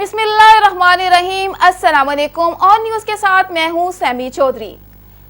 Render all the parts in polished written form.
बिस्मिल्लाहिर्रहमानिर्रहीम। अस्सलाम वालेकुम। और न्यूज़ के साथ मैं हूँ सैमी चौधरी।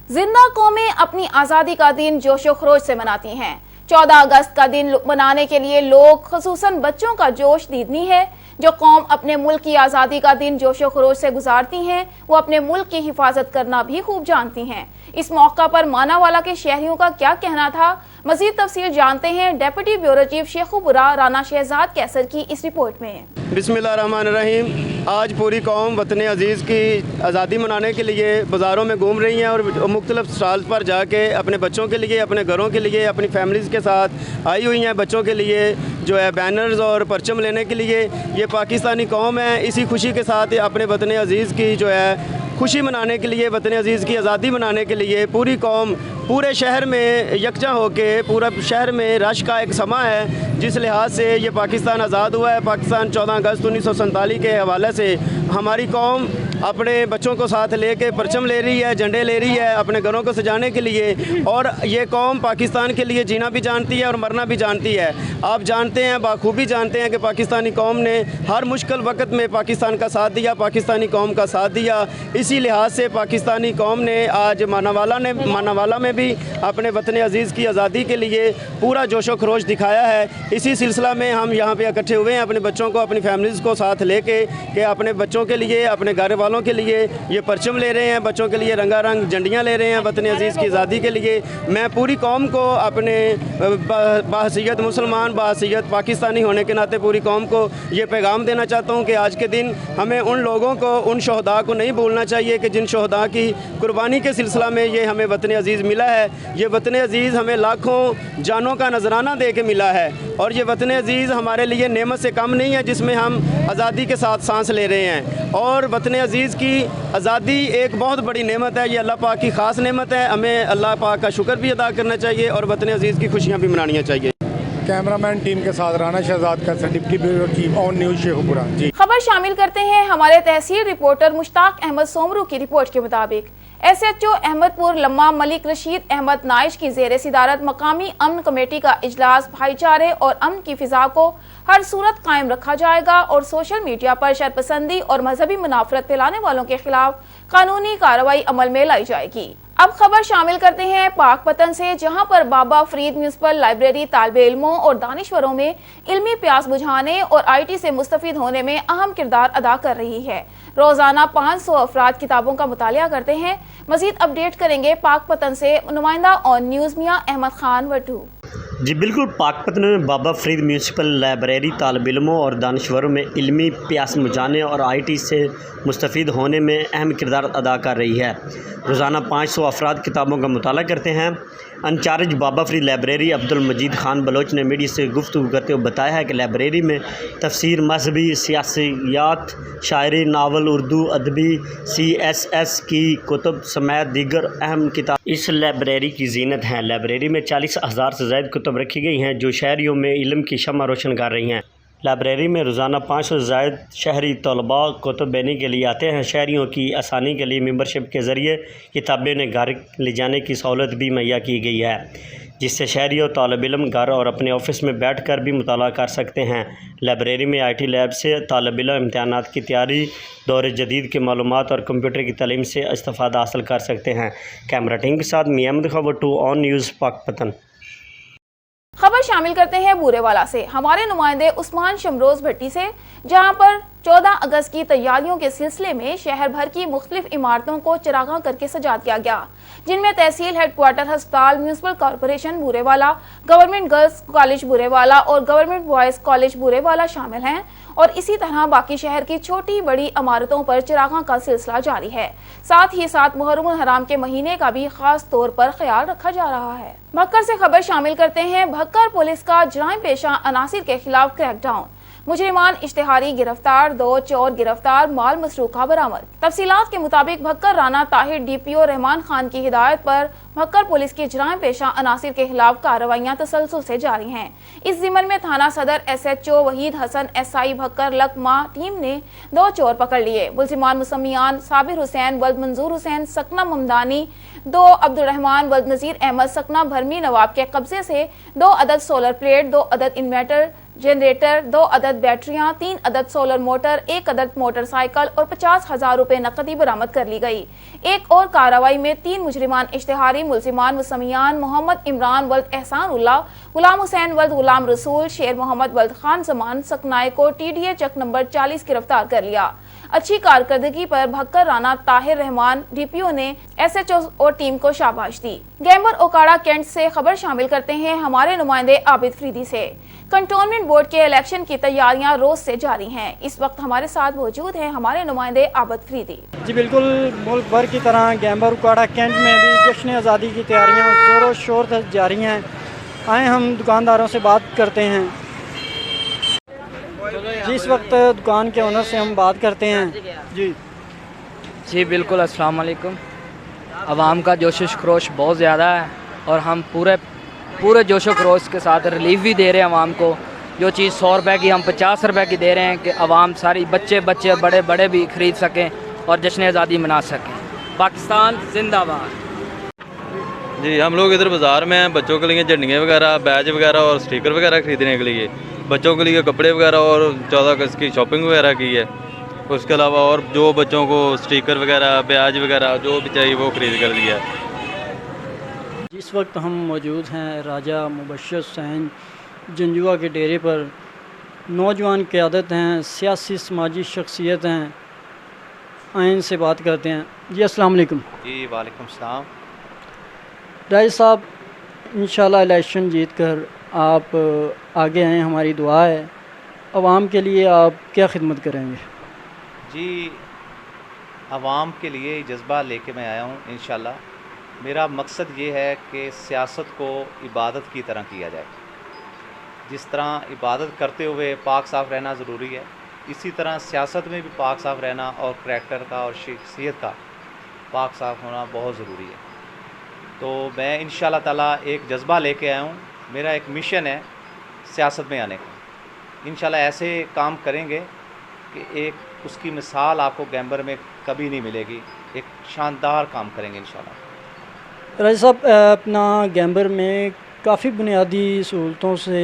जिंदा कौमें अपनी आज़ादी का दिन जोशो खरोश से मनाती हैं। 14 अगस्त का दिन मनाने के लिए लोग खुसूसन बच्चों का जोश दीदनी है। जो कौम अपने मुल्क की आज़ादी का दिन जोशो खरोश से गुजारती हैं, वो अपने मुल्क की हिफाजत करना भी खूब जानती हैं। इस मौका पर मानावाला के शहरियों का क्या कहना था, मजीद तफसील जानते हैं deputy bureau chief Sheikhupura Rana Shahzad Qaiser की इस रिपोर्ट में। बिस्मिल्लाहिर्रहमानिर्रहीम। आज पूरी कौम वतन अज़ीज़ की आज़ादी मनाने के लिए बाज़ारों में घूम रही हैं और मुख्तलिफ स्टॉल्स पर जाके अपने बच्चों के लिए, अपने घरों के लिए, अपनी फैमिलीज़ के साथ आई हुई हैं। बच्चों के लिए जो है बैनर्स और परचम लेने के लिए ये पाकिस्तानी कौम है। इसी खुशी के साथ अपने वतन अज़ीज़ की जो है खुशी मनाने के लिए, वतन अज़ीज़ की आज़ादी मनाने के लिए पूरी कौम पूरे शहर में यकजा होके, पूरा शहर में रश का एक समा है। जिस लिहाज से ये पाकिस्तान आज़ाद हुआ है, पाकिस्तान 14 अगस्त 1947 के हवाले से हमारी कौम अपने बच्चों को साथ लेके परचम ले रही है, झंडे ले रही है अपने घरों को सजाने के लिए। और ये कौम पाकिस्तान के लिए जीना भी जानती है और मरना भी जानती है। आप जानते हैं, बाखूबी जानते हैं कि पाकिस्तानी कौम ने हर मुश्किल वक्त में पाकिस्तान का साथ दिया, पाकिस्तानी कौम का साथ दिया। इसी लिहाज से पाकिस्तानी कौम ने आज मानावाला में भी अपने वतन अज़ीज़ की आज़ादी के लिए पूरा जोशो खरोश दिखाया है। इसी सिलसिला में हम यहाँ पे इकट्ठे हुए हैं अपने बच्चों को, अपनी फैमिलीज़ को साथ लेके कि अपने बच्चों के लिए, अपने घर वालों के लिए ये परचम ले रहे हैं, बच्चों के लिए रंगारंग झंडियाँ ले रहे हैं वतन अज़ीज़ की आज़ादी के लिए। मैं पूरी कौम को अपने बहसीयत मुसलमान, बहसीयत पाकिस्तानी होने के नाते पूरी कौम को ये पैगाम देना चाहता हूँ कि आज के दिन हमें उन लोगों को, उन शहदा को नहीं भूलना चाहिए कि जिन शहदा की कुर्बानी के सिलसिला में ये हमें वतन अज़ीज़ मिला है। ये वतन अज़ीज़ हमें लाखों जानों का नजराना दे के मिला है और ये वतन अज़ीज़ हमारे लिए नेमत से कम नहीं है जिसमें हम आज़ादी के साथ सांस ले रहे हैं। और वतन अज़ीज़ की आज़ादी एक बहुत बड़ी नेमत है, ये अल्लाह पाक की ख़ास नेमत है। हमें अल्लाह पाक का शुक्र भी अदा करना चाहिए और वतन अज़ीज़ की खुशियाँ भी मनानी चाहिए। कैमरामैन टीम के साथ राना शहजाद का deputy bureau chief on news Sheikhupura ji. खबर शामिल करते हैं हमारे तहसील रिपोर्टर मुश्ताक अहमद सोमरू की रिपोर्ट के मुताबिक SHO अहमदपुर लम्मा मलिक रशीद अहमद नाइश की ज़ेर सिदारत मकामी अमन कमेटी का इजलास भाईचारे और अमन की फिजा को हर सूरत कायम रखा जाएगा और सोशल मीडिया पर शरपसंदी और मजहबी मुनाफरत फैलाने वालों के खिलाफ कानूनी कार्रवाई अमल में लाई जाएगी। अब खबर शामिल करते हैं पाकपतन से, जहां पर बाबा फरीद म्यूनिसिपल लाइब्रेरी तालिबे इल्मों और दानिश्वरों में इल्मी प्यास बुझाने और IT से मुस्तफीद होने में अहम किरदार अदा कर रही है। रोजाना 500 अफराद किताबों का मुतालिया करते हैं। मजीद अपडेट करेंगे पाकपतन से नुमाइंदा ऑन न्यूज़ मियां अहमद खान वटू। जी बिल्कुल, पाकपतन में बाबा फरीद म्यूनिसिपल लाइब्रेरी तालिब इल्मों और दानिश्वरों में इल्मी प्यास बुझाने और IT से मुस्तफ़ीद होने में अहम किरदार अदा कर रही है। रोज़ाना 500 अफराद किताबों का मुताला करते हैं। इंचार्ज बाबा फरीद लाइब्रेरी अब्दुल मजीद खान बलोच ने मीडिया से गुफ्तगू करते हुए बताया है कि लाइब्रेरी में तफसीर, मजहबी, सियासियात, शायरी, नावल, उर्दू, अदबी, CSS की कुतुब समेत दीगर अहम किताब इस लाइब्रेरी की जीनत हैं। लाइब्रेरी में 40,000 से ज़ायद कुतुब रखी गई हैं जो शहरियों में इल्म की शम्मा रोशन कर रही हैं। लाइब्रेरी में रोज़ाना 500 से ज़ायद शहरी तलबा कुतुब लेने के लिए आते हैं। शहरियों की आसानी के लिए मेंबरशिप के ज़रिए किताबें उन्हें घर ले जाने की सहूलत भी मुहैया की गई है, जिससे शहरी और तालिब इल्म घर और अपने ऑफिस में बैठ कर भी मुताला कर सकते हैं। लाइब्रेरी में IT लैब से तालिब इल्म इम्तिहानात की तैयारी, दौर जदीद के मालूमात और कंप्यूटर की तालीम से इस्तिफ़ादा हासिल कर सकते हैं। कैमरा टीम के साथ मियां अहमद खबर 2 ऑन न्यूज़ पाकपतन। खबर शामिल करते हैं बूरेवाला से, हमारे नुमाइंदे उस्मान शमरोज भट्टी से, जहां पर 14 अगस्त की तैयारियों के सिलसिले में शहर भर की मुख्तलिफ इमारतों को चरागां करके सजा दिया गया, जिनमें तहसील हेडक्वार्टर अस्पताल, municipal corporation Burewala, government girls college Burewala और गवर्नमेंट बॉयज कॉलेज बूरेवाला शामिल हैं। और इसी तरह बाकी शहर की छोटी बड़ी इमारतों पर चरागां का सिलसिला जारी है। साथ ही साथ मुहर्रमुल हराम के महीने का भी खास तौर पर ख्याल रखा जा रहा है। भक्कर से खबर शामिल करते हैं, भक्कर पुलिस का जराइम पेशा अनासिर के खिलाफ क्रैकडाउन, मुजरिमान इश्तिहारी गिरफ्तार, 2 चोर गिरफ्तार, माल मसरूका बरामद। तफसीलात के मुताबिक भक्कर राना ताहिर DPO रहमान खान की हिदायत पर भक्कर पुलिस की जराइम पेशा अनासिर के खिलाफ कार्रवाइयां तसलसल से जारी हैं। इस जिम्मन में थाना सदर SHO Waheed Hasan SI Bhakkar लकमा team ने 2 चोर पकड़ लिए। मुलजिमान मुसम्मियान साबिर हुसैन वल्द मंजूर हुसैन सकना ममदानी, 2 अब्दुल रहमान वल्द नजीर अहमद सकना भरमी नवाब के कब्जे से 2 अदद सोलर प्लेट, 2 अदद इन्वर्टर, जनरेटर, 2 अदद बैटरियां, 3 अदद सोलर मोटर, 1 अदद मोटरसाइकिल और 50,000 रुपए नकदी बरामद कर ली गई। एक और कार्रवाई में 3 मुजरिमान इश्तिहारी मुलजिमान मुसमियान मोहम्मद इमरान वल्द एहसान उल्लाह, गुलाम हुसैन वल्द गुलाम रसूल, शेर मोहम्मद वल्द खान जमान सकनाए को TDA चक नंबर 40 गिरफ्तार कर लिया। अच्छी कारकर्दगी पर भक्कर राना ताहिर रहमान DPO ने SHO और टीम को शाबाश दी। गैम्बर ओकाड़ा कैंट से खबर शामिल करते हैं हमारे नुमाइंदे आबिद फरीदी से। कंटोनमेंट बोर्ड के इलेक्शन की तैयारियां रोज से जारी हैं। इस वक्त हमारे साथ मौजूद हैं हमारे नुमाइंदे आबिद फरीदी। जी बिल्कुल, मुल्क भर की तरह गैम्बर ओकाड़ा कैंट में भी जश्न आज़ादी की तैयारियां ज़ोरों शोर से जारी हैं। आए हम दुकानदारों से बात करते हैं। जी इस वक्त दुकान के ओनर से हम बात करते हैं। जी बिल्कुल, अस्सलाम वालेकुम। आवाम का जोश खरोश बहुत ज़्यादा है और हम पूरे जोश खरोश के साथ रिलीफ भी दे रहे हैं आवाम को। जो चीज़ 100 रुपए की हम 50 रुपए की दे रहे हैं कि आवाम सारी बच्चे बड़े भी ख़रीद सकें और जश्न आज़ादी मना सकें। पाकिस्तान जिंदाबाद। जी हम लोग इधर बाज़ार में हैं, बच्चों के लिए झंडियाँ वगैरह, बैज वगैरह और स्टिकर वगैरह ख़रीदने के लिए, बच्चों के लिए कपड़े वगैरह और 14 अगस्त की शॉपिंग वगैरह की है। उसके अलावा और जो बच्चों को स्टिकर वगैरह, ब्याज वगैरह जो भी चाहिए वो ख़रीद कर दिया है। इस वक्त हम मौजूद हैं राजा मुबशर हुसैन जंजुआ के डेरे पर। नौजवान क़यादत हैं, सियासी समाजी शख्सियत हैं। आइन से बात करते हैं। जी अस्सलाम वालेकुम। जी वालेकुम सलाम। राजा साहब, इंशाल्लाह इलेक्शन जीत कर आप आगे आएँ, हमारी दुआ है। आवाम के लिए आप क्या खिदमत करेंगे? जी आवाम के लिए जज्बा लेके मैं आया हूँ। इंशाल्लाह मेरा मकसद ये है कि सियासत को इबादत की तरह किया जाए। जिस तरह इबादत करते हुए पाक साफ़ रहना ज़रूरी है, इसी तरह सियासत में भी पाक साफ़ रहना और करैक्टर का और शख्सियत का पाक साफ़ होना बहुत ज़रूरी है। तो मैं इंशाल्लाह ताला एक जज्बा लेके आया हूँ। मेरा एक मिशन है सियासत में आने का। इंशाल्लाह ऐसे काम करेंगे कि एक उसकी मिसाल आपको गैम्बर में कभी नहीं मिलेगी। एक शानदार काम करेंगे इंशाल्लाह। राजा साहब, अपना गैम्बर में काफ़ी बुनियादी सहूलतों से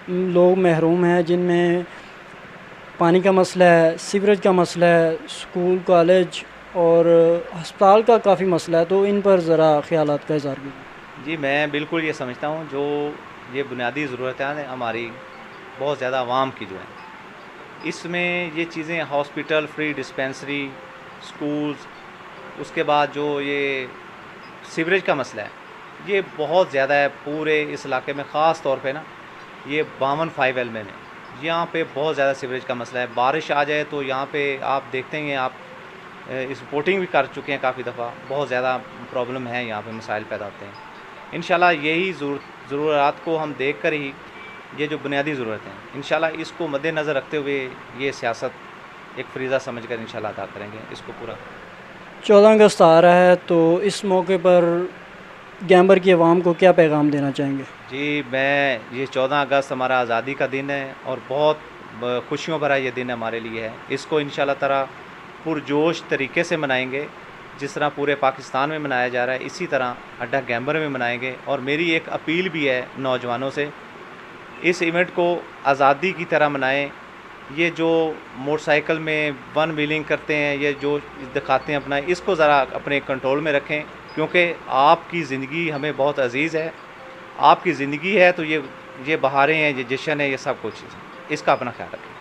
लोग महरूम हैं, जिनमें पानी का मसला है, सीवरेज का मसला है, स्कूल कॉलेज और हस्पताल का काफ़ी मसला है। तो इन पर ज़रा ख्यालात का इज़हार कीजिए। जी मैं बिल्कुल ये समझता हूँ जो ये बुनियादी ज़रूरतें हैं हमारी बहुत ज़्यादा आवाम की जो हैं, इसमें ये चीज़ें हॉस्पिटल, फ्री डिस्पेंसरी, स्कूल्स, उसके बाद जो ये सीवरेज का मसला है ये बहुत ज़्यादा है पूरे इस इलाके में। ख़ास तौर पे ना ये 52/5L में यहाँ पे बहुत ज़्यादा सीवरेज का मसला है। बारिश आ जाए तो यहाँ पे आप देखते हैं, आप इस रिपोर्टिंग भी कर चुके हैं काफ़ी दफ़ा, बहुत ज़्यादा प्रॉब्लम है यहाँ पे, मसाइल पैदा होते हैं। इंशाल्लाह यही ज़रूरत को हम देख कर ही ये जो बुनियादी ज़रूरतें हैं इंशाल्लाह इसको मद्देनज़र रखते हुए ये सियासत एक फरीज़ा समझ कर इंशाल्लाह अदा करेंगे इसको पूरा। 14 अगस्त आ रहा है, तो इस मौके पर गैम्बर की आवाम को क्या पैगाम देना चाहेंगे? जी मैं ये 14 अगस्त हमारा आज़ादी का दिन है और बहुत खुशियों भरा ये दिन हमारे लिए है। इसको इंशाल्लाह ताला पुरजोश तरीके से मनाएंगे, जिस तरह पूरे पाकिस्तान में मनाया जा रहा है इसी तरह अड्डा गैम्बर में मनाएंगे। और मेरी एक अपील भी है नौजवानों से, इस इवेंट को आज़ादी की तरह मनाएं। ये जो मोटरसाइकिल में वन व्हीलिंग करते हैं, ये जो दिखाते हैं अपना, इसको ज़रा अपने कंट्रोल में रखें, क्योंकि आपकी ज़िंदगी हमें बहुत अजीज़ है। आपकी ज़िंदगी है तो ये बहारें हैं, ये जश्न है, ये सब कुछ, इसका अपना ख्याल रखें।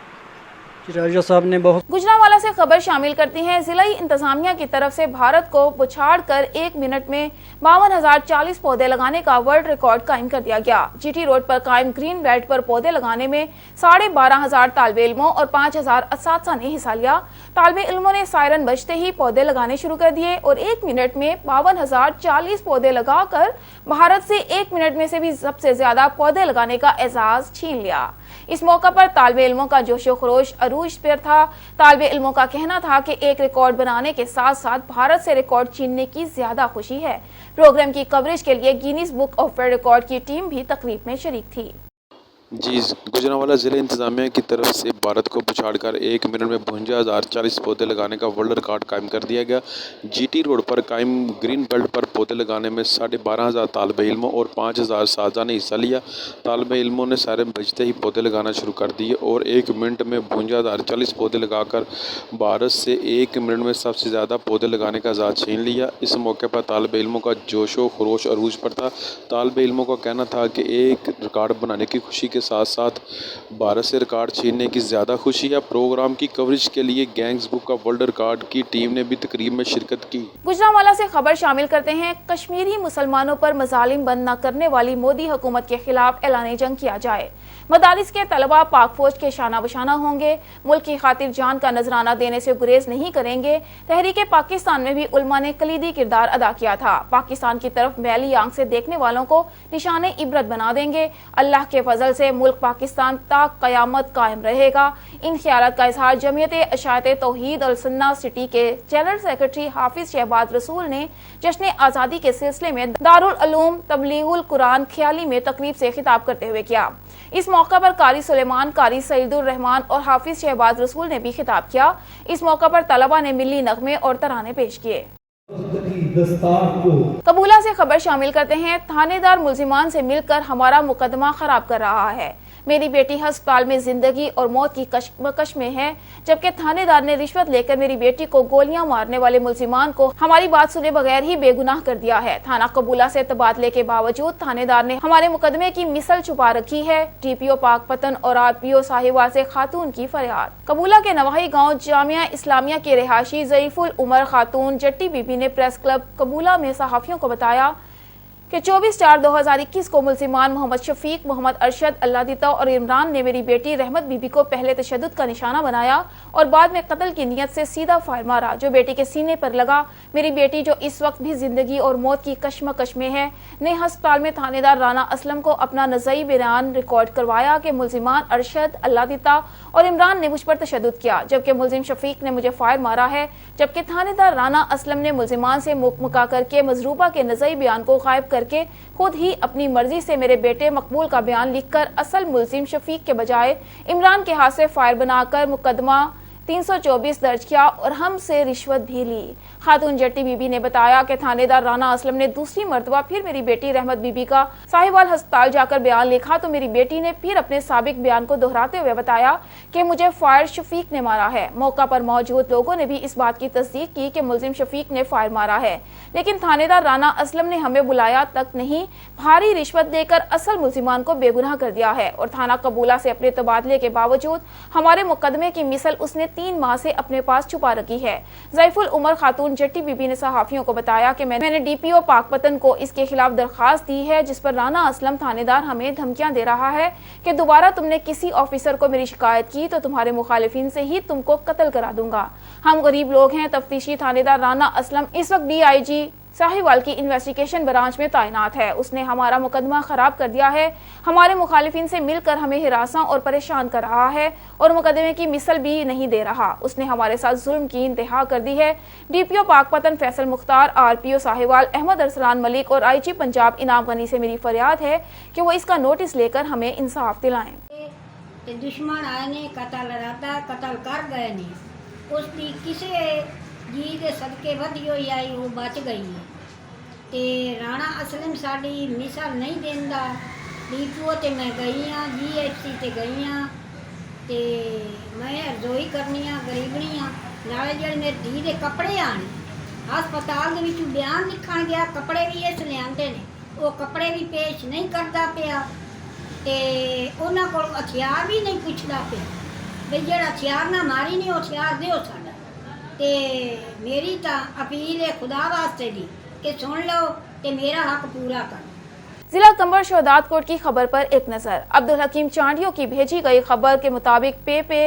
राजा साहब ने बहुत। गुजरांवाला से खबर शामिल करती हैं। जिलाई इंतजामिया की तरफ से भारत को बुछाड़ कर 1 मिनट में 52,040 पौधे लगाने का वर्ल्ड रिकॉर्ड कायम कर दिया गया। GT रोड पर कायम ग्रीन बेल्ट पर पौधे लगाने में 12,500 तालिबे इल्मों और 5,000 असातिज़ा ने हिस्सा लिया। तालिबे इल्मों ने सायरन बजते ही पौधे लगाने शुरू कर दिए और 1 मिनट में 52,040 पौधे लगाकर भारत से 1 मिनट में से भी सबसे ज्यादा पौधे लगाने का एजाज छीन लिया। इस मौका पर तालिबे इल्मों का जोशो खरोश अरूज पर था। तालिबे इल्मों का कहना था कि एक रिकॉर्ड बनाने के साथ साथ भारत से रिकॉर्ड छीनने की ज्यादा खुशी है। प्रोग्राम की कवरेज के लिए Guinness book of world record की टीम भी तकरीब में शरीक थी। जी, गुजरांवाला ज़िला इंतज़ामिया की तरफ से भारत को पछाड़कर 1 मिनट में 52,040 पौधे लगाने का वर्ल्ड रिकॉर्ड कायम कर दिया गया। जीटी रोड पर कायम ग्रीन बेल्ट पर पौधे लगाने में 12,500 तालिब इल्मों और 5,000 साजा ने हिस्सा लिया। तालिब इल्मों ने सारे बजते ही पौधे लगाना शुरू कर दिए और 1 मिनट में 52,040 पौधे लगाकर भारत से 1 मिनट में सबसे ज़्यादा पौधे लगाने का आज़ाद छीन लिया। इस मौके पर तालिब इल्मों का जोशो खरोश अरूज पर था। तालिब इल्मों का कहना था कि एक रिकॉर्ड बनाने की खुशी के साथ साथ भारत से रिकॉर्ड छीनने की ज़्यादा खुशी है। प्रोग्राम की कवरेज के लिए गैंग्स बुक का वर्ल्ड रिकॉर्ड की टीम ने भी तकरीब में शिरकत की। गुजरांवाला से खबर शामिल करते हैं। कश्मीरी मुसलमानों पर मजालिम बंद न करने वाली मोदी हुकूमत के खिलाफ ऐलान जंग किया जाए। मदारिस के तलबा पाक फौज के शाना बशाना होंगे, मुल्क की खातिर जान का नजराना देने से गुरेज नहीं करेंगे। तहरीक पाकिस्तान में भी उलमा ने कलीदी किरदार अदा किया था। पाकिस्तान की तरफ मैली आंख से देखने वालों को निशाने इबरत बना देंगे। अल्लाह के फजल से मुल्क पाकिस्तान तक कयामत कायम रहेगा। इन ख्यालात का इजहार जमीयत अशात तौहीद अल सुन्ना सिटी के जनरल सेक्रेटरी हाफिज शहबाज रसूल ने जश्न आज़ादी के सिलसिले में दारुल उलूम तबलीगुल कुरान ख्याली में तकरीब से खिताब करते हुए किया। इस मौका पर कारी सुलेमान, कारी सईदुर रहमान और हाफिज शहबाज रसूल ने भी खिताब किया। इस मौका पर तलबा ने मिली नगमे और तराने पेश किए। कबूला से खबर शामिल करते हैं। थानेदार मुल्जिमान से मिलकर हमारा मुकदमा खराब कर रहा है। मेरी बेटी अस्पताल में जिंदगी और मौत की कशमकश में है, जबकि थानेदार ने रिश्वत लेकर मेरी बेटी को गोलियां मारने वाले मुल्जिमान को हमारी बात सुने बगैर ही बेगुनाह कर दिया है। थाना कबूला से तबादले के बावजूद थानेदार ने हमारे मुकदमे की मिसल छुपा रखी है। डीपीओ पाकपतन और आरपीओ साहिवाल से खातून की फरियाद। कबूला के नवाही गाँव जामिया इस्लामिया के रिहायशी ज़ईफुल उमर खातून जट्टी बीबी ने प्रेस क्लब कबूला में सहाफियों को बताया कि 24/4/2021 को मुल्जिमान मोहम्मद शफीक, मोहम्मद अरशद, अल्लादिता और इमरान ने मेरी बेटी रहमत बीबी को पहले तशद्दुद का निशाना बनाया और बाद में कत्ल की नीयत से सीधा फायर मारा, जो बेटी के सीने पर लगा। मेरी बेटी जो इस वक्त भी जिंदगी और मौत की कशमकश में है, ने अस्पताल में थानेदार राना असलम को अपना नज़ई बयान रिकॉर्ड करवाया कि मुल्जिमान अरशद, अल्लादिता और इमरान ने मुझ पर तशद्दुद किया, जबकि मुल्जिम शफीक ने मुझे फायर मारा है। जबकि थानेदार राना असलम ने मुल्जिमान से मुकमका करके मजरूबा के नज़ई बयान को गायब करके खुद ही अपनी मर्जी से मेरे बेटे मकबूल का बयान लिखकर असल मुल्जिम शफीक के बजाय इमरान के हाथ से फायर बनाकर मुकदमा 324 दर्ज किया और हमसे रिश्वत भी ली। खातून जट्टी बीबी ने बताया कि थानेदार राना असलम ने दूसरी मर्तबा फिर मेरी बेटी रहमत बीबी का साहिवाल अस्पताल जाकर बयान लिखा तो मेरी बेटी ने फिर अपने साबिक बयान को दोहराते हुए बताया कि मुझे फायर शफीक ने मारा है। मौका पर मौजूद लोगों ने भी इस बात की तस्दीक की कि मुल्जिम शफीक ने फायर मारा है, लेकिन थानेदार राना असलम ने हमें बुलाया तक नहीं, भारी रिश्वत देकर असल मुल्जिमान को बेगुनाह कर दिया है और थाना कबूला से अपने तबादले के बावजूद हमारे मुकदमे की मिसल उसने 3 माह से अपने पास छुपा रखी है। ज़ईफुल उमर खातून जट्टी बीबी ने सहाफियों को बताया कि मैंने डीपीओ पाकपतन को इसके खिलाफ दरखास्त दी है, जिस पर राना असलम थानेदार हमें धमकियां दे रहा है कि दोबारा तुमने किसी ऑफिसर को मेरी शिकायत की तो तुम्हारे मुखालिफिन से ही तुमको कत्ल करा दूंगा। हम गरीब लोग हैं। तफ्तीशी थानेदार राना असलम इस वक्त DIG साहिवाल की इन्वेस्टिगेशन ब्रांच में तैनात है। उसने हमारा मुकदमा खराब कर दिया है, हमारे मुखालिफिन से मिलकर हमें हिरासा और परेशान कर रहा है और मुकदमे की मिसल भी नहीं दे रहा। उसने हमारे साथ जुल्म की इंतहा कर दी है। डीपीओ पाकपतन फैसल मुख्तार, RPO साहिवाल अहमद अरसलान मलिक और IG पंजाब इनाम गनी से मेरी फरियाद है कि वो इसका नोटिस लेकर हमें इंसाफ दिलाएं। दुश्मन आए ने कतल राता कतल कर गए ने उसकी किसे जी ਦੇ ਸਦਕੇ ਵਧੀ ਹੋਈ ਆਈ ਉਹ ਬਚ ਗਈ ਹੈ ਤੇ ਰਾਣਾ ਅਸਲਮ ਸਾਡੀ ਮਿਸਾਲ ਨਹੀਂ ਦਿੰਦਾ। DPO ਤੇ ਮੈਂ ਗਈ ਆ, GHC ਤੇ ਗਈ ਆ ਤੇ ਮੈਂ ਅਰਜ਼ੋਈ ਕਰਨੀ ਆ, ਗਰੀਬਣੀ ਆ। ਨਾਲੇ ਜਿਹੜੇ ਮੇਰੇ ਧੀ ਦੇ ਕੱਪੜੇ ਆਣ ਹਸਪਤਾਲ ਦੇ ਵਿੱਚ ਬਿਆਨ ਲਿਖਣ ਗਿਆ, ਕੱਪੜੇ ਵੀ ਇਸ ਲਿਆਂਦੇ ਨੇ, ਉਹ ਕੱਪੜੇ ਵੀ ਪੇਸ਼ ਨਹੀਂ ਕਰਦਾ ਪਿਆ ਤੇ ਉਹਨਾਂ ਕੋਲ ਹਥਿਆਰ ਵੀ ਨਹੀਂ ਪੁੱਛਦਾ ਪਿਆ ਵੀ ਜਿਹੜਾ ਹਥਿਆਰ ਨਾ ਮਾਰੀ ਨਹੀਂ ਉਹ ਹਥਿਆਰ ਦਿਓ ਸਾਡਾ। ਤੇ ਮੇਰੀ ਤਾਂ अपील है खुदा वास्ते दी कि सुन लो ते मेरा हक पूरा कर। जिला कंबर शहदाद कोट की खबर पर एक नजर। अब्दुल हकीम चांडियों की भेजी गई खबर के मुताबिक पे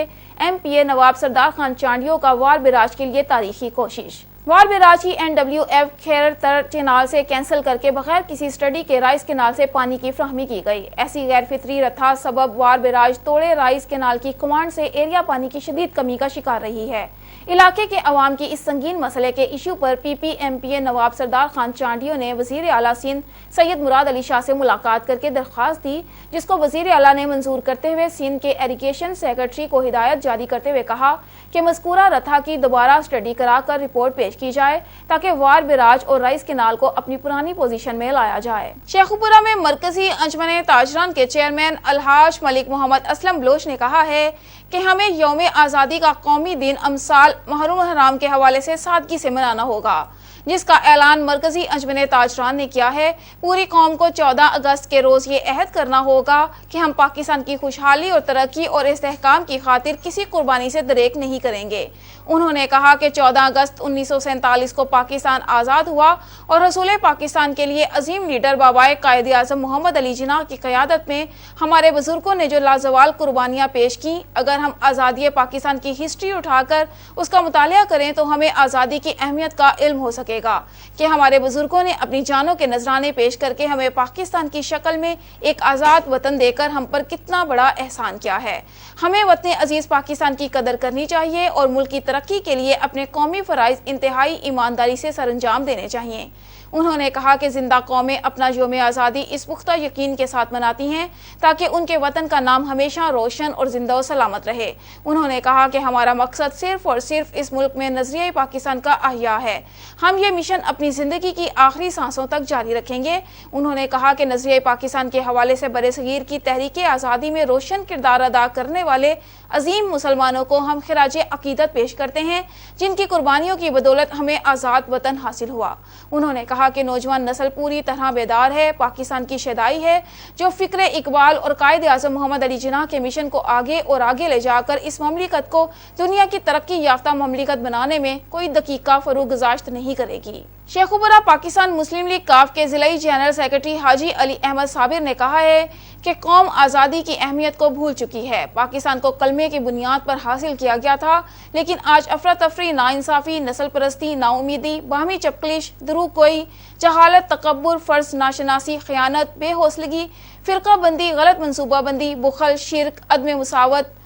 MPA नवाब सरदार खान चांडियों का वार बिराज के लिए तारीखी कोशिश। वार बिराज की NWF खैर तर केनाल से कैंसिल करके बगैर किसी स्टडी के राइस केनाल से पानी की फ्राहमी की गई। ऐसी गैर फितरी रथा सबब वार बिराज तोड़े राइस केनाल की कमांड से एरिया पानी की शदीद कमी का शिकार रही है। علاقے کے عوام کی اس سنگین مسئلے کے ایشو پر پی پی ایم پی اے نواب سردار خان چانڈیو نے وزیر اعلیٰ سندھ سید مراد علی شاہ سے ملاقات کر کے درخواست دی، جس کو وزیر اعلیٰ نے منظور کرتے ہوئے سندھ کے ایریگیشن سیکرٹری کو ہدایت جاری کرتے ہوئے کہا کہ مذکورہ رتھا کی دوبارہ اسٹڈی کرا کر رپورٹ پیش کی جائے تاکہ وار براج اور رائس کینال کو اپنی پرانی پوزیشن میں لایا جائے۔ شیخوپورہ میں مرکزی انجمن تاجران کے چیئرمین الحاج ملک محمد اسلم بلوچ نے کہا ہے کہ ہمیں یوم آزادی کا قومی دن امسال محرم الحرام کے حوالے سے سادگی سے منانا ہوگا، جس کا اعلان مرکزی انجمن تاجران نے کیا ہے۔ پوری قوم کو 14 اگست کے روز یہ عہد کرنا ہوگا کہ ہم پاکستان کی خوشحالی اور ترقی اور استحکام کی خاطر کسی قربانی سے دریغ نہیں کریں گے۔ انہوں نے کہا کہ 14 اگست 1947 کو پاکستان آزاد ہوا اور رسول پاکستان کے لیے عظیم لیڈر بابائے قائد اعظم محمد علی جناح کی قیادت میں ہمارے بزرگوں نے جو لازوال قربانیاں پیش کی، اگر ہم آزادی پاکستان کی ہسٹری اٹھا کر اس کا مطالعہ کریں تو ہمیں آزادی کی اہمیت کا علم ہو سکے گا کہ ہمارے بزرگوں نے اپنی جانوں کے نذرانے پیش کر کے ہمیں پاکستان کی شکل میں ایک آزاد وطن دے کر ہم پر کتنا بڑا احسان کیا ہے۔ ہمیں وطن عزیز پاکستان کی قدر کرنی چاہیے اور ملک کی ترقی کے لیے اپنے قومی فرائض انتہائی ایمانداری سے سر انجام دینے چاہیے۔ انہوں نے کہا کہ زندہ قومیں اپنا یوم آزادی اس پختہ یقین کے ساتھ مناتی ہیں تاکہ ان کے وطن کا نام ہمیشہ روشن اور زندہ و سلامت رہے۔ انہوں نے کہا کہ ہمارا مقصد صرف اور صرف اس ملک میں نظریہ پاکستان کا احیاء ہے۔ ہم یہ مشن اپنی زندگی کی آخری سانسوں تک جاری رکھیں گے۔ انہوں نے کہا کہ نظریہ پاکستان کے حوالے سے برصغیر کی تحریک آزادی میں روشن کردار ادا کرنے والے عظیم مسلمانوں کو ہم خراج عقیدت پیش کرتے ہیں، جن کی قربانیوں کی بدولت ہمیں آزاد وطن حاصل ہوا۔ انہوں نے کہا کہ نوجوان نسل پوری طرح بیدار ہے، پاکستان کی شیدائی ہے، جو فکر اقبال اور قائد اعظم محمد علی جناح کے مشن کو آگے اور آگے لے جا کر اس مملکت کو دنیا کی ترقی یافتہ مملکت بنانے میں کوئی دقیقہ فروغ گزاشت نہیں کرے گی۔ شیخوپورہ پاکستان مسلم لیگ کاف کے ضلعی جنرل سیکرٹری حاجی علی احمد صابر نے کہا ہے کہ قوم آزادی کی اہمیت کو بھول چکی ہے۔ پاکستان کو کلمے کی بنیاد پر حاصل کیا گیا تھا، لیکن آج افراتفری، ناانصافی، نسل پرستی، نا امیدی، باہمی چپکلش، دروغ گوئی، جہالت، تکبر، فرض ناشناسی، خیانت، بے حوصلگی، فرقہ بندی، غلط منصوبہ بندی، بخل، شرک، عدم مساوات،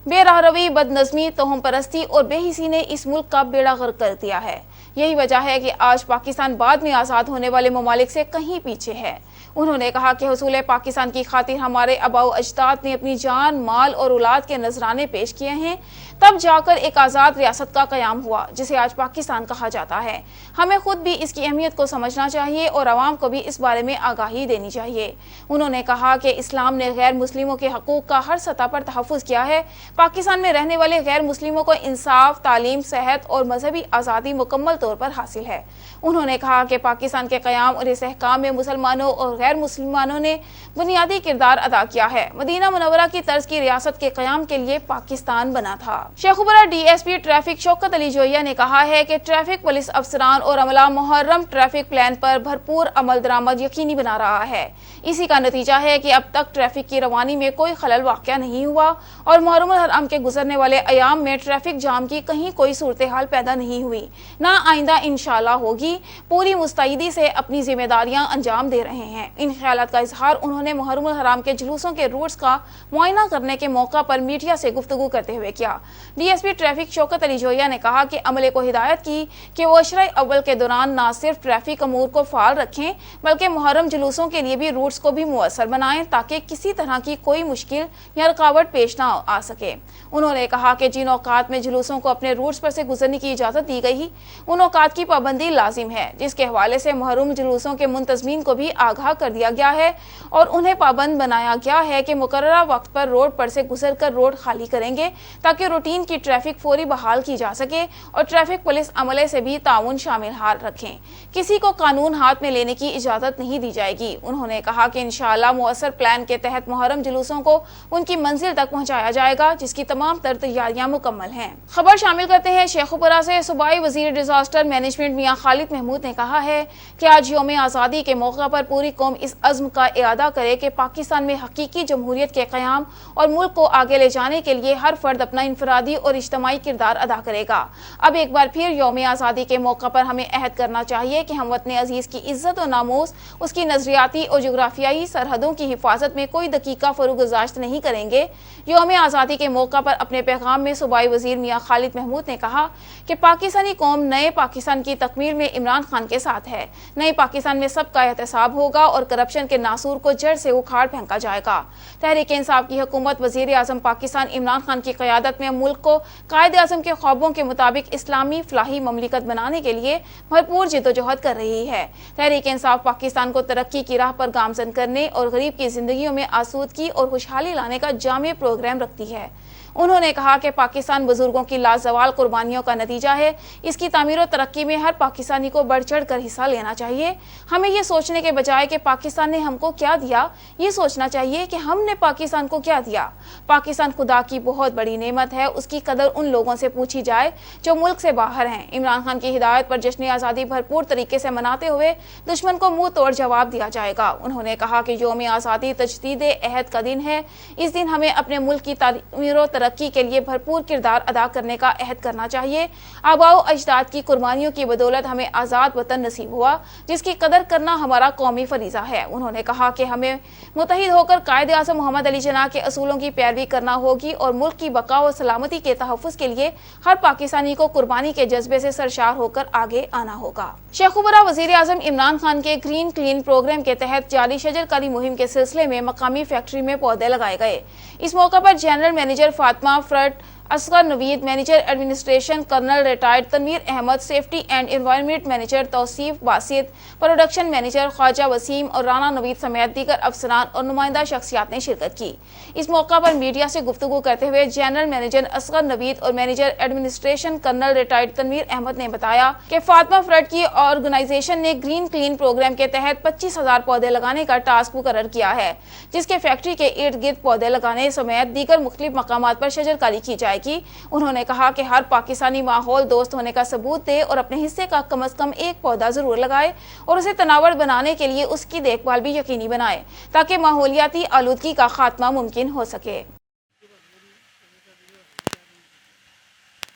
بے راہ روی، بد نظمی، توہم پرستی اور بے حسی نے اس ملک کا بیڑا غرق کر دیا ہے۔ یہی وجہ ہے کہ آج پاکستان بعد میں آزاد ہونے والے ممالک سے کہیں پیچھے ہے۔ انہوں نے کہا کہ حصول پاکستان کی خاطر ہمارے آباء و اجداد نے اپنی جان، مال اور اولاد کے نذرانے پیش کیے ہیں، تب جا کر ایک آزاد ریاست کا قیام ہوا جسے آج پاکستان کہا جاتا ہے۔ ہمیں خود بھی اس کی اہمیت کو سمجھنا چاہیے اور عوام کو بھی اس بارے میں آگاہی دینی چاہیے۔ انہوں نے کہا کہ اسلام نے غیر مسلموں کے حقوق کا ہر سطح پر تحفظ کیا ہے۔ پاکستان میں رہنے والے غیر مسلموں کو انصاف، تعلیم، صحت اور مذہبی آزادی مکمل طور پر حاصل ہے۔ انہوں نے کہا کہ پاکستان کے قیام اور استحکام میں مسلمانوں اور غیر مسلمانوں نے بنیادی کردار ادا کیا ہے۔ مدینہ منورہ کی طرز کی ریاست کے قیام کے لیے پاکستان بنا تھا۔ Sheikhupura D S P traffic Shaukat Ali Joya نے کہا ہے کہ ٹریفک پولیس افسران اور عملہ محرم ٹریفک پلان پر بھرپور عمل درآمد یقینی بنا رہا ہے۔ اسی کا نتیجہ ہے کہ اب تک ٹریفک کی روانی میں کوئی خلل واقع نہیں ہوا اور محرم الحرام کے گزرنے والے ایام میں ٹریفک جام کی کہیں کوئی صورتحال پیدا نہیں ہوئی، نہ آئندہ انشاءاللہ ہوگی۔ پوری مستعدی سے اپنی ذمہ داریاں انجام دے رہے ہیں۔ ان خیالات کا اظہار انہوں نے محرم الحرام کے جلوسوں کے روٹس کا معائنہ کرنے کے موقع پر میڈیا سے گفتگو کرتے ہوئے کیا۔ D S P traffic Shaukat Ali Joya نے کہا کہ عملے کو ہدایت کی کہ وہ عشرہ اول کے دوران نہ صرف ٹریفک امور کو فعال رکھیں بلکہ محرم جلوسوں کے لیے بھی روٹس کو بھی مؤثر بنائیں تاکہ کسی طرح کی کوئی مشکل یا رکاوٹ پیش نہ آ سکے۔ انہوں نے کہا کہ جن اوقات میں جلوسوں کو اپنے روٹس پر سے گزرنے کی اجازت دی گئی ان اوقات کی پابندی لازم ہے، جس کے حوالے سے محرم جلوسوں کے منتظمین کو بھی آگاہ کر دیا گیا ہے اور انہیں پابند بنایا گیا ہے کہ مقررہ وقت پر روڈ پر سے گزر کر روڈ خالی کریں گے تاکہ روٹین کی ٹریفک فوری بحال کی جا سکے اور ٹریفک پولیس عملے سے بھی تعاون شامل حال رکھیں۔ کسی کو قانون ہاتھ میں لینے کی اجازت نہیں دی جائے گی۔ انہوں نے کہا کہ انشاءاللہ مؤثر پلان کے تحت محرم جلوسوں کو ان کی منزل تک پہنچایا جائے گا، جس کی تمام تر تیاریاں مکمل ہیں۔ خبر شامل کرتے ہیں شیخوپورہ سے۔ صوبائی وزیر ڈیزاسٹر مینجمنٹ میاں خالد محمود نے کہا ہے کہ آج یوم آزادی کے موقع پر پوری قوم اس عزم کا اعادہ کرے کہ پاکستان میں حقیقی جمہوریت کے قیام اور ملک کو آگے لے جانے کے لیے ہر فرد اپنا انفرادی इनफरादी और इज्तमाई किरदार अदा करेगा। अब एक बार फिर यौम आज़ादी के मौका पर हमें अहद करना चाहिए कि हम वतन अजीज़ की इज्जत और नामूस, उसकी नजरियाती और जोग्राफियाई सरहदों की हिफाजत में कोई दकीका फरोगुज़ाश्त नहीं करेंगे। यौम आज़ादी के मौका पर अपने पैगाम में सूबाई वज़ीर मियाँ खालिद महमूद ने कहा कि पाकिस्तानी कौम नए पाकिस्तान की तकमील में इमरान खान के साथ है। नए पाकिस्तान में सबका एहतसाब होगा और करप्शन के नासूर को जड़ से उखाड़ फेंका जाएगा। तहरीक इंसाफ की हुकूमत वज़ीर आज़म पाकिस्तान इमरान खान की क़यादत में मुल्क को कायद आज़म के ख्वाबों के मुताबिक इस्लामी फलाही ममलिकत बनाने के लिए भरपूर जिद्दोजहद कर रही है। तहरीक इंसाफ पाकिस्तान को तरक्की की राह पर गामजन करने और गरीब की जिंदगियों में आसूदगी और खुशहाली लाने का जामे प्रोग्राम रखती है। उन्होंने कहा कि पाकिस्तान बुजुर्गों की लाजवाल कुर्बानियों का नतीजा है। इसकी तामीर और तरक्की में हर पाकिस्तानी को बढ़ चढ़ कर हिस्सा लेना चाहिए। हमें ये सोचने के बजाय कि पाकिस्तान ने हमको क्या दिया, ये सोचना चाहिए कि हमने पाकिस्तान को क्या दिया। पाकिस्तान खुदा की बहुत बड़ी नेमत है, उसकी कदर उन लोगों से पूछी जाए जो मुल्क से बाहर हैं। इमरान खान की हिदायत पर जश्न आज़ादी भरपूर तरीके से मनाते हुए दुश्मन को मुंह तोड़ जवाब दिया जाएगा। उन्होंने कहा कि यौम आज़ादी तजदीद अहद का दिन है। इस दिन हमें अपने मुल्क की तामीर और तरक्की के लिए भरपूर किरदार अदा करने का अहद करना चाहिए। आबाओ अजदाद की कुर्बानियों की बदौलत हमें आज़ाद वतन नसीब हुआ, जिसकी कदर करना हमारा कौमी फरीज़ा है। उन्होंने कहा कि हमें मुत्तहिद होकर कायद आज़म मोहम्मद अली जिन्ना के असूलों की पैरवी करना होगी और मुल्क की बका और सलामती के तहफ़्फ़ुज़ के लिए हर पाकिस्तानी को कुर्बानी के जज्बे से सरशार होकर आगे आना होगा। शेखुबरा वज़ीर आज़म इमरान खान के ग्रीन क्लीन प्रोग्राम के तहत जारी शजरकारी मुहिम के सिलसिले में मकामी फैक्ट्री में पौधे लगाए गए। इस मौका पर general manager Fatima Fert, Asghar Naveed, manager administration colonel retired Tanveer Ahmed, safety and environment manager Tauseef Basit, production manager Khawaja Waseem और राना नवीद समेत दीगर अफसरान और नुमाइंदा शख्सियात ने शिरकत की। इस मौका पर मीडिया से गुफ्तगू करते हुए जनरल मैनेजर असगर नवीद और manager administration colonel retired Tanveer Ahmed ने बताया कि फातिमा फ्रट की ऑर्गेनाइजेशन ने ग्रीन क्लीन प्रोग्राम के तहत 25,000 पौधे लगाने का टास्क मुकर्रर किया है, जिसके फैक्ट्री के इर्द गिर्द पौधे लगाने समेत दीगर मुख्तलिफ मकामात पर शजरकारी की जाएगी। उन्होंने कहा कि हर पाकिस्तानी माहौल दोस्त होने का सबूत दे और अपने हिस्से का कम से कम एक पौधा जरूर लगाए और उसे तनावर बनाने के लिए उसकी देखभाल भी यकीनी बनाए ताकि माहौलियाती आलूदगी का खात्मा मुमकिन हो सके।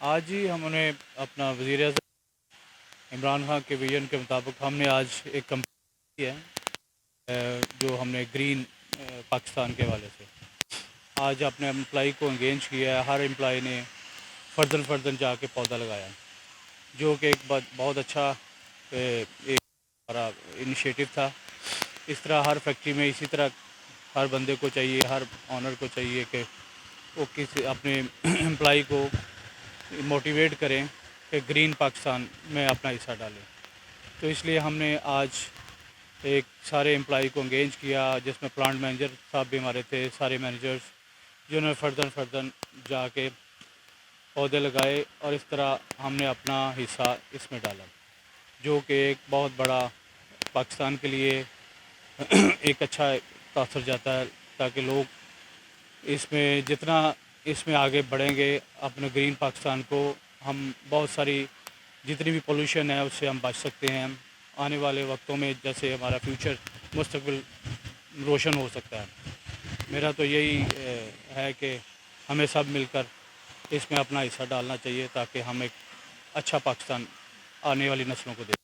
आज ही हमने अपना वज़ीर आज़म इमरान खान के विजन के मुताबिक हमने आज एक कंपनी की है जो हमने ग्रीन पाकिस्तान के हवाले से आज अपने एम्प्लॉई को एंगेज किया है। हर एम्प्लॉई ने फर्दन जाके पौधा लगाया, जो कि एक बहुत अच्छा एक हमारा इनिशिएटिव था। इस तरह हर फैक्ट्री में इसी तरह हर बंदे को चाहिए, हर ऑनर को चाहिए कि वो किसी अपने एम्प्लॉई को मोटिवेट करें कि ग्रीन पाकिस्तान में अपना हिस्सा डालें। तो इसलिए हमने आज एक सारे एम्प्लॉई को एंगेज किया, जिसमें प्लांट मैनेजर साहब भी हमारे थे, सारे मैनेजर्स जिन्होंने फर्दन जाके पौधे लगाए और इस तरह हमने अपना हिस्सा इसमें डाला, जो कि एक बहुत बड़ा पाकिस्तान के लिए एक अच्छा तासर जाता है, ताकि लोग इसमें जितना इसमें आगे बढ़ेंगे अपने ग्रीन पाकिस्तान को, हम बहुत सारी जितनी भी पोल्यूशन है उससे हम बच सकते हैं। आने वाले वक्तों में जैसे हमारा फ्यूचर मुस्तकबिल रोशन हो सकता है। मेरा तो यही है कि हमें सब मिलकर इसमें अपना हिस्सा डालना चाहिए ताकि हम एक अच्छा पाकिस्तान आने वाली नस्लों को दें।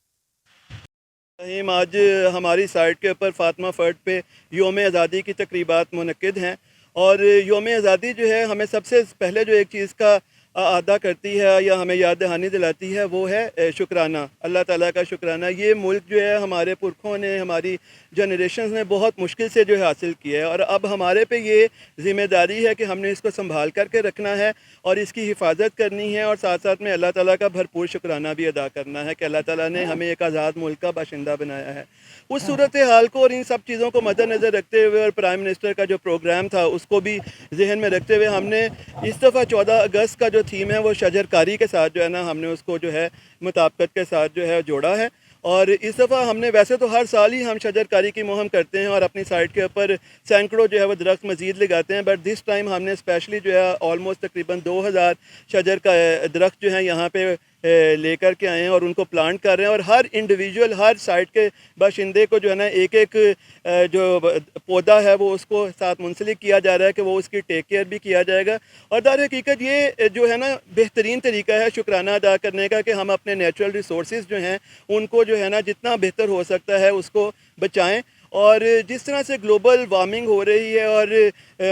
आज हमारी साइट के ऊपर फातिमा फ्रट पे यौम आज़ादी की तकरीबात मुनक्किद हैं और यौम आज़ादी जो है हमें सबसे पहले जो एक चीज़ का अदा करती है या हमें याद दहानी दिलाती है वो है शुक्राना, अल्लाह ताला का शुक्राना। ये मुल्क जो है हमारे पुरखों ने, हमारी जनरेशन ने बहुत मुश्किल से जो है हासिल किया है और अब हमारे पे ये ज़िम्मेदारी है कि हमने इसको संभाल करके रखना है और इसकी हिफाजत करनी है और साथ साथ में अल्लाह ताला का भरपूर शुक्राना भी अदा करना है कि अल्लाह ताला ने हमें एक आज़ाद मुल्क का बाशिंदा बनाया है। उस सूरत हाल को और इन सब चीज़ों को मद्देनज़र रखते हुए और प्राइम मिनिस्टर का जो प्रोग्राम था उसको भी जहन में रखते हुए हमने इस दफ़ा 14 अगस्त का जो थीम है वो शजरकारी के साथ जो है ना हमने उसको जो है मुताबिकत के साथ जो है जोड़ा है। और इस दफ़ा हमने वैसे तो हर साल ही हम शजरकारी की मुहिम करते हैं और अपनी साइट के ऊपर सैकड़ों जो है वो दरख्त मज़ीद लगाते हैं, बट दिस टाइम हमने स्पेशली जो है ऑलमोस्ट तकरीबन 2000 शजर का दरख्त जो है यहाँ पे لے کر کے آئے ہیں اور ان کو پلانٹ کر رہے ہیں, اور ہر انڈیویجول ہر سائٹ کے باشندے کو جو ہے نا ایک ایک جو پودا ہے وہ اس کو ساتھ منسلک کیا جا رہا ہے کہ وہ اس کی ٹیک کیئر بھی کیا جائے گا. اور در حقیقت یہ جو ہے نا بہترین طریقہ ہے شکرانہ ادا کرنے کا کہ ہم اپنے نیچرل ریسورسز جو ہیں ان کو جو ہے نا جتنا بہتر ہو سکتا ہے اس کو بچائیں. اور جس طرح سے گلوبل وارمنگ ہو رہی ہے اور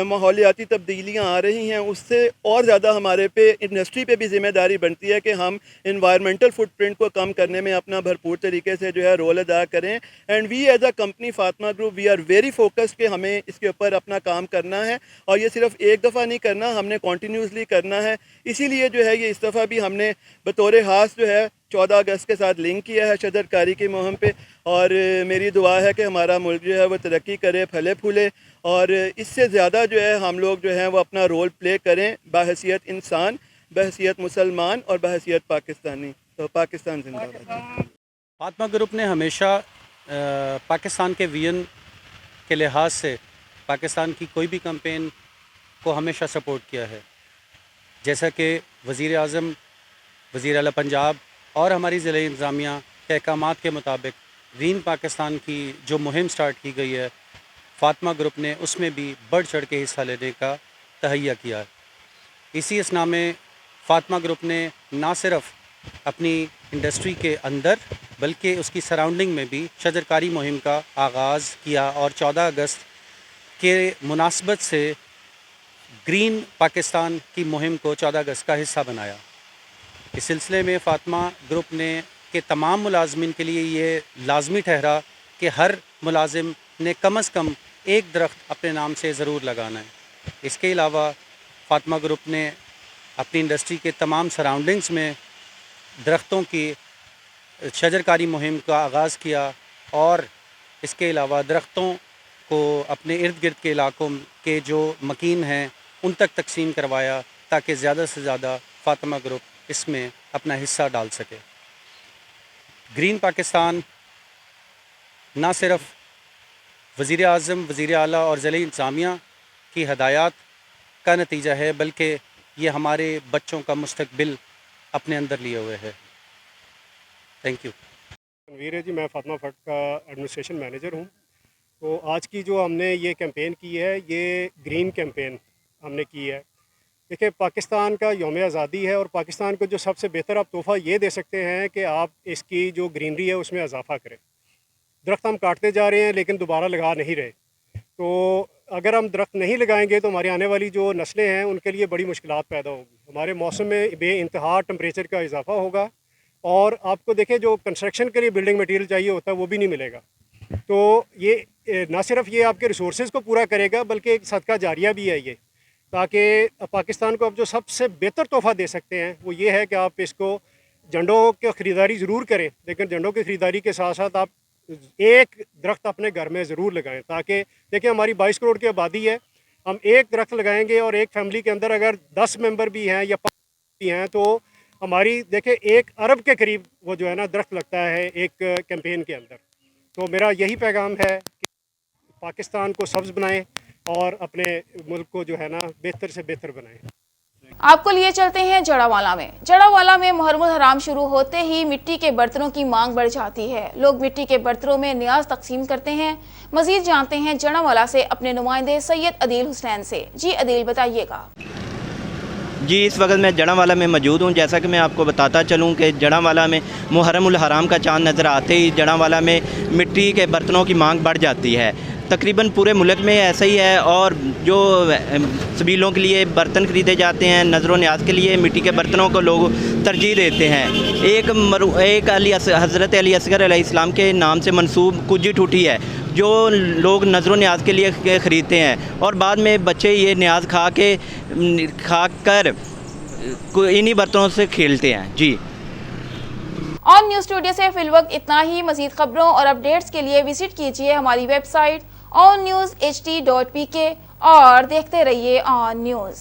ماحولیاتی تبدیلیاں آ رہی ہیں, اس سے اور زیادہ ہمارے پہ انڈسٹری پہ بھی ذمہ داری بنتی ہے کہ ہم انوائرمنٹل فٹ پرنٹ کو کم کرنے میں اپنا بھرپور طریقے سے جو ہے رول ادا کریں. And we as a company Fatima group we are very focused کہ ہمیں اس کے اوپر اپنا کام کرنا ہے, اور یہ صرف ایک دفعہ نہیں کرنا, ہم نے کنٹینیوسلی کرنا ہے. اسی لیے جو ہے یہ اس دفعہ بھی ہم نے بطور خاص جو ہے 14 اگست کے ساتھ لنک کیا ہے شجر کاری کی مہم پہ, اور میری دعا ہے کہ ہمارا ملک جو ہے وہ ترقی کرے, پھلے پھولے, اور اس سے زیادہ جو ہے ہم لوگ جو ہیں وہ اپنا رول پلے کریں بحیثیت انسان, بحیثیت مسلمان اور بحیثیت پاکستانی. تو پاکستان زندہ باد. فاطمہ گروپ نے ہمیشہ پاکستان کے ویژن کے لحاظ سے پاکستان کی کوئی بھی کمپین کو ہمیشہ سپورٹ کیا ہے. جیسا کہ وزیر اعظم, وزیر اعلیٰ پنجاب اور ہماری ضلعی انتظامیہ کے احکامات کے مطابق گرین پاکستان کی جو مہم سٹارٹ کی گئی ہے, فاطمہ گروپ نے اس میں بھی بڑھ چڑھ کے حصہ لینے کا تہیہ کیا. اسی اسنا میں فاطمہ گروپ نے نہ صرف اپنی انڈسٹری کے اندر بلکہ اس کی سراؤنڈنگ میں بھی شجرکاری مہم کا آغاز کیا, اور 14 اگست کے مناسبت سے گرین پاکستان کی مہم کو 14 اگست کا حصہ بنایا. اس سلسلے میں فاطمہ گروپ نے کے تمام ملازمین کے لیے یہ لازمی ٹھہرا کہ ہر ملازم نے کم از کم ایک درخت اپنے نام سے ضرور لگانا ہے. اس کے علاوہ فاطمہ گروپ نے اپنی انڈسٹری کے تمام سراؤنڈنگز میں درختوں کی شجرکاری مہم کا آغاز کیا, اور اس کے علاوہ درختوں کو اپنے ارد گرد کے علاقوں کے جو مکین ہیں ان تک تقسیم کروایا تاکہ زیادہ سے زیادہ فاطمہ گروپ اس میں اپنا حصہ ڈال سکے. گرین پاکستان نہ صرف وزیر اعظم, وزیر اعلیٰ اور ضلعی انتظامیہ کی ہدایات کا نتیجہ ہے, بلکہ یہ ہمارے بچوں کا مستقبل اپنے اندر لیے ہوئے ہے. Thank you. تنویر ہے جی, میں فاطمہ فٹ کا ایڈمنسٹریشن مینیجر ہوں. تو آج کی جو ہم نے یہ کیمپین کی ہے یہ گرین کیمپین ہم نے کی ہے. دیکھیں پاکستان کا یوم آزادی ہے, اور پاکستان کو جو سب سے بہتر آپ تحفہ یہ دے سکتے ہیں کہ آپ اس کی جو گرینری ہے اس میں اضافہ کریں. درخت ہم کاٹتے جا رہے ہیں لیکن دوبارہ لگا نہیں رہے. تو اگر ہم درخت نہیں لگائیں گے تو ہماری آنے والی جو نسلیں ہیں ان کے لیے بڑی مشکلات پیدا ہوگی. ہمارے موسم میں بے انتہا ٹمپریچر کا اضافہ ہوگا, اور آپ کو دیکھیں جو کنسٹرکشن کے لیے بلڈنگ مٹیریل چاہیے ہوتا ہے وہ بھی نہیں ملے گا. تو یہ نہ صرف یہ آپ کے ریسورسز کو پورا کرے گا بلکہ ایک صدقہ جاریہ بھی ہے یہ, تاکہ پاکستان کو آپ جو سب سے بہتر تحفہ دے سکتے ہیں وہ یہ ہے کہ آپ اس کو جھنڈوں کی خریداری ضرور کریں, لیکن جھنڈوں کی خریداری کے ساتھ ساتھ آپ ایک درخت اپنے گھر میں ضرور لگائیں. تاکہ دیکھیں ہماری 22 کروڑ کی آبادی ہے, ہم ایک درخت لگائیں گے اور ایک فیملی کے اندر اگر 10 ممبر بھی ہیں یا 5 بھی ہیں تو ہماری دیکھیں 1 ارب کے قریب وہ جو ہے نا درخت لگتا ہے ایک کیمپین کے اندر. تو میرا یہی پیغام ہے کہ پاکستان کو سبز بنائیں اور اپنے ملک کو جو ہے نا بہتر سے بہتر بنائیں. آپ کو لیے چلتے ہیں جڑا والا میں. جڑا والا میں محرم الحرام شروع ہوتے ہی مٹی کے برتنوں کی مانگ بڑھ جاتی ہے. لوگ مٹی کے برتنوں میں نیاز تقسیم کرتے ہیں. مزید جانتے ہیں جڑا والا سے اپنے نمائندے سید عدیل حسین سے. جی عدیل بتائیے گا. جی اس وقت میں جڑا والا میں موجود ہوں. جیسا کہ میں آپ کو بتاتا چلوں کہ جڑا والا میں محرم الحرام کا چاند نظر آتے ہی جڑا والا میں مٹی کے برتنوں کی مانگ بڑھ جاتی ہے. تقریباً پورے ملک میں ایسا ہی ہے, اور جو سبیلوں کے لیے برتن خریدے جاتے ہیں نظر و نیاز کے لیے مٹی کے برتنوں کو لوگ ترجیح دیتے ہیں. ایک حضرت علی اصغر علیہ السلام کے نام سے منسوب کجی ٹوٹی ہے جو لوگ نظر و نیاز کے لیے خریدتے ہیں, اور بعد میں بچے یہ نیاز کھا کر انہی برتنوں سے کھیلتے ہیں. جی آن نیوز اسٹوڈیو سے فی الوقت اتنا ہی. مزید خبروں اور اپڈیٹس کے لیے وزٹ کیجیے ہماری ویب سائٹ onnews.ht.pk اور دیکھتے رہیے آن نیوز.